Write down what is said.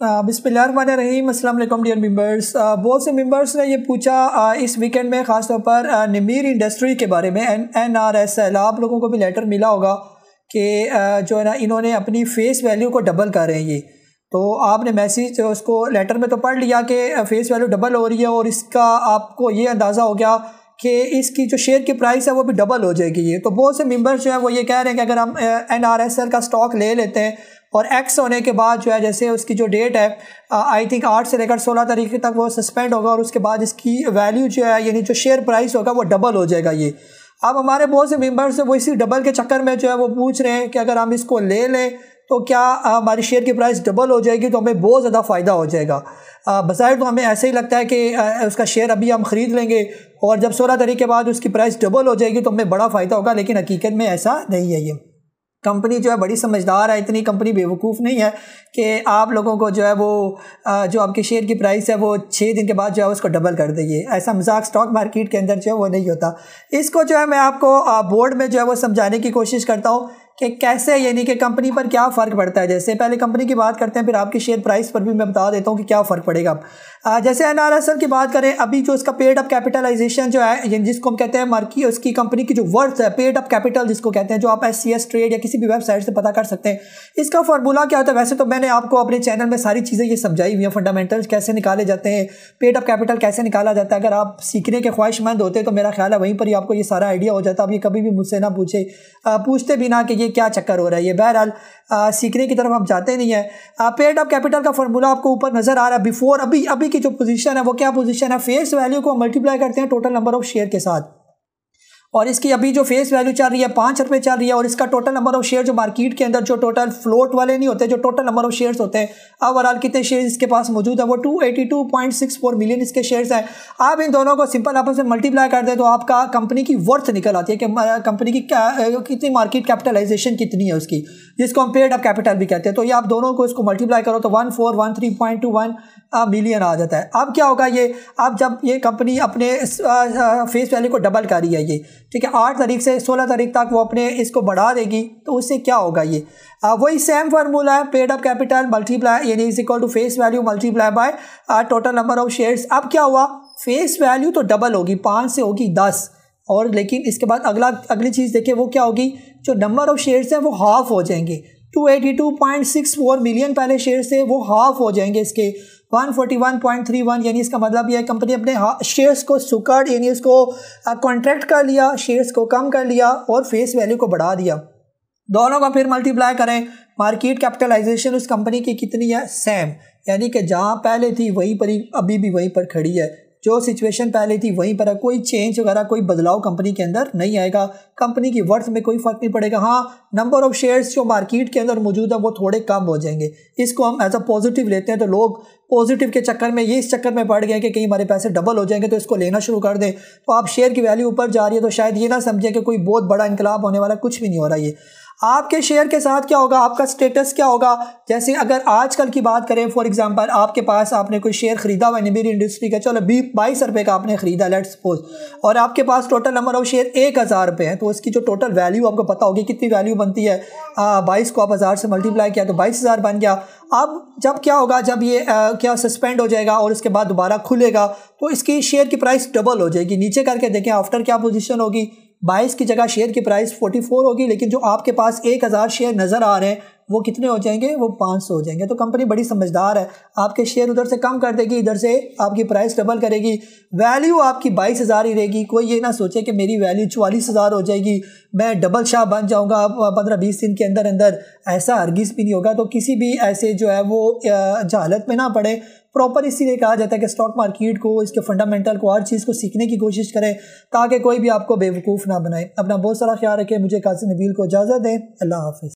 बिस्मिल्लाहिर्रहमानिर्रहीम, अस्सलाम वालेकुम डियर मेंबर्स। बहुत से मेंबर्स ने ये पूछा इस वीकेंड में ख़ास तौर पर निमीर इंडस्ट्री के बारे में। NRSL आप लोगों को भी लेटर मिला होगा कि जो है ना इन्होंने अपनी फ़ेस वैल्यू को डबल कर रहे हैं। ये तो आपने मैसेज उसको लेटर में तो पढ़ लिया कि फ़ेस वैल्यू डबल हो रही है, और इसका आपको ये अंदाज़ा हो गया कि इसकी जो शेयर की प्राइस है वो भी डबल हो जाएगी। ये तो बहुत से मेंबर्स जो है वो ये कह रहे हैं कि अगर हम NRSL का स्टॉक ले लेते हैं और एक्स होने के बाद जो है, जैसे उसकी जो डेट है आई थिंक 8 से लेकर 16 तारीख तक वो सस्पेंड होगा, और उसके बाद इसकी वैल्यू जो है यानी जो शेयर प्राइस होगा वो डबल हो जाएगा। ये अब हमारे बहुत से मेंबर्स वो इसी डबल के चक्कर में जो है वो पूछ रहे हैं कि अगर हम इसको ले लें तो क्या हमारी शेयर की प्राइस डबल हो जाएगी, तो हमें बहुत ज़्यादा फ़ायदा हो जाएगा। बज़ाहिर तो हमें ऐसे ही लगता है कि उसका शेयर अभी हम ख़रीद लेंगे और जब 16 तारीख के बाद उसकी प्राइस डबल हो जाएगी तो हमें बड़ा फ़ायदा होगा, लेकिन हकीकत में ऐसा नहीं है। ये कंपनी जो है बड़ी समझदार है, इतनी कंपनी बेवकूफ़ नहीं है कि आप लोगों को जो है वो जो आपके शेयर की प्राइस है वो 6 दिन के बाद जो है उसको डबल कर देगी। ऐसा मजाक स्टॉक मार्केट के अंदर जो है वो नहीं होता। इसको जो है मैं आपको बोर्ड में जो है वो समझाने की कोशिश करता हूँ कि कैसे, यानी कि कंपनी पर क्या फ़र्क पड़ता है। जैसे पहले कंपनी की बात करते हैं, फिर आपकी शेयर प्राइस पर भी मैं बता देता हूँ कि क्या फ़र्क पड़ेगा। जैसे NRSL की बात करें, अभी जो उसका पेड अप कैपिटलाइजेशन जो है, जिसको हम कहते हैं मार्की, उसकी कंपनी की जो वर्थ है, पेड अप कैपिटल जिसको कहते हैं, जो आप SCS ट्रेड या किसी भी वेबसाइट से पता कर सकते हैं। इसका फार्मूला क्या होता है? वैसे तो मैंने आपको अपने चैनल में सारी चीज़ें ये समझाई हुई हैं, फंडामेंटल्स कैसे निकाले जाते हैं, पेड अप कैपिटल कैसे निकाला जाता है। अगर आप सीखने के ख्वाहिशमंद होते तो मेरा ख्याल है वहीं पर ही आपको ये सारा आइडिया हो जाता। आप ये कभी भी मुझसे ना पूछते भी ना कि ये क्या चक्कर हो रहा है। ये बहरहाल सीखने की तरफ हम जाते नहीं है। पेड अप कैपिटल का फार्मूला आपको ऊपर नजर आ रहा है। बिफोर अभी की जो पोजीशन है वो क्या पोजीशन है? फेस वैल्यू को मल्टीप्लाई करते हैं टोटल नंबर ऑफ शेयर के साथ, और इसकी अभी जो फेस वैल्यू चल रही है 5 रुपये चल रही है, और इसका टोटल नंबर ऑफ शेयर जो मार्केट के अंदर जो टोटल फ्लोट वाले नहीं होते, जो टोटल नंबर ऑफ शेयर्स होते हैं, ओवरऑल कितने शेयर इसके पास मौजूद है वो 282.64 मिलियन इसके शेयर्स हैं। आप इन दोनों को सिंपल आपस में मल्टीप्लाई कर दें तो आपका कंपनी की वर्थ निकल आती है कि कंपनी की कितनी मार्केट कैपिटलाइजेशन कितनी है उसकी, जिसको हम पेड अप कैपिटल भी कहते हैं। तो ये आप दोनों को इसको मल्टीप्लाई करो तो 1413.21 मिलियन आ जाता है। अब क्या होगा? ये अब जब ये कंपनी अपने फेस वैल्यू को डबल कर रही है, ये ठीक है, 8 तारीख से 16 तारीख तक वो अपने इसको बढ़ा देगी, तो उससे क्या होगा? ये वही सेम फार्मूला है, पेड अप कैपिटल मल्टीप्लाई यानी is equal to face value multiply by total number of shares. अब क्या हुआ? फेस वैल्यू तो डबल होगी, 5 से होगी 10, और लेकिन इसके बाद अगली चीज़ देखिए वो क्या होगी? जो नंबर ऑफ शेयर्स हैं वो हाफ हो जाएंगे। 282.64 मिलियन पहले शेयर से वो हाफ हो जाएंगे इसके 141.31, यानी इसका मतलब यह कंपनी अपने शेयर्स को सुकड़ यानी उसको कॉन्ट्रैक्ट कर लिया, शेयर्स को कम कर लिया और फेस वैल्यू को बढ़ा दिया। दोनों का फिर मल्टीप्लाई करें, मार्केट कैपिटलाइजेशन उस कंपनी की कितनी है? सेम, यानी कि जहाँ पहले थी वहीं पर ही अभी भी वहीं पर खड़ी है, जो सिचुएशन पहले थी वहीं पर है। कोई चेंज वगैरह कोई बदलाव कंपनी के अंदर नहीं आएगा, कंपनी की वर्थ में कोई फ़र्क नहीं पड़ेगा। हाँ, नंबर ऑफ शेयर्स जो मार्केट के अंदर मौजूद है वो थोड़े कम हो जाएंगे। इसको हम एज अ पॉजिटिव लेते हैं, तो लोग पॉजिटिव के चक्कर में इस चक्कर में पड़ गए कि कहीं हमारे पैसे डबल हो जाएंगे तो इसको लेना शुरू कर दें। तो आप शेयर की वैल्यू ऊपर जा रही है तो शायद ये ना समझें कि कोई बहुत बड़ा इनकलाब होने वाला, कुछ भी नहीं हो रहा। ये आपके शेयर के साथ क्या होगा? आपका स्टेटस क्या होगा? जैसे अगर आजकल की बात करें, फॉर एग्जांपल आपके पास आपने कोई शेयर खरीदा हुआ निमीर इंडस्ट्री का, चलो 22 रुपये का आपने खरीदा लेट्स सपोज, और आपके पास टोटल नंबर ऑफ शेयर 1000 रुपये है, तो उसकी जो टोटल वैल्यू आपको पता होगी कितनी वैल्यू बनती है। 22 को आप 1000 से मल्टीप्लाई किया तो 22,000 बन गया। अब जब क्या होगा? जब ये क्या सस्पेंड हो जाएगा और उसके बाद दोबारा खुलेगा तो इसकी शेयर की प्राइस डबल हो जाएगी। नीचे करके देखें आफ्टर क्या पोजीशन होगी? 22 की जगह शेयर की प्राइस 44 होगी, लेकिन जो आपके पास 1000 शेयर नज़र आ रहे हैं वो कितने हो जाएंगे? वो 500 हो जाएंगे। तो कंपनी बड़ी समझदार है, आपके शेयर उधर से कम कर देगी, इधर से आपकी प्राइस डबल करेगी, वैल्यू आपकी 22,000 ही रहेगी। कोई ये ना सोचे कि मेरी वैल्यू 44,000 हो जाएगी, मैं डबल शाह बन जाऊंगा 15-20 दिन के अंदर अंदर, ऐसा हरगिज़ भी नहीं होगा। तो किसी भी ऐसे जो है वो जहालत में ना पड़े। प्रॉपर इसीलिए कहा जाता है कि स्टॉक मार्केट को, इसके फंडामेंटल को, हर चीज़ को सीखने की कोशिश करें ताकि कोई भी आपको बेवकूफ़ ना बनाए। अपना बहुत सारा ख्याल रखें। मुझे कासिम नबील को इजाज़त दें। अल्लाह हाफ़िज़।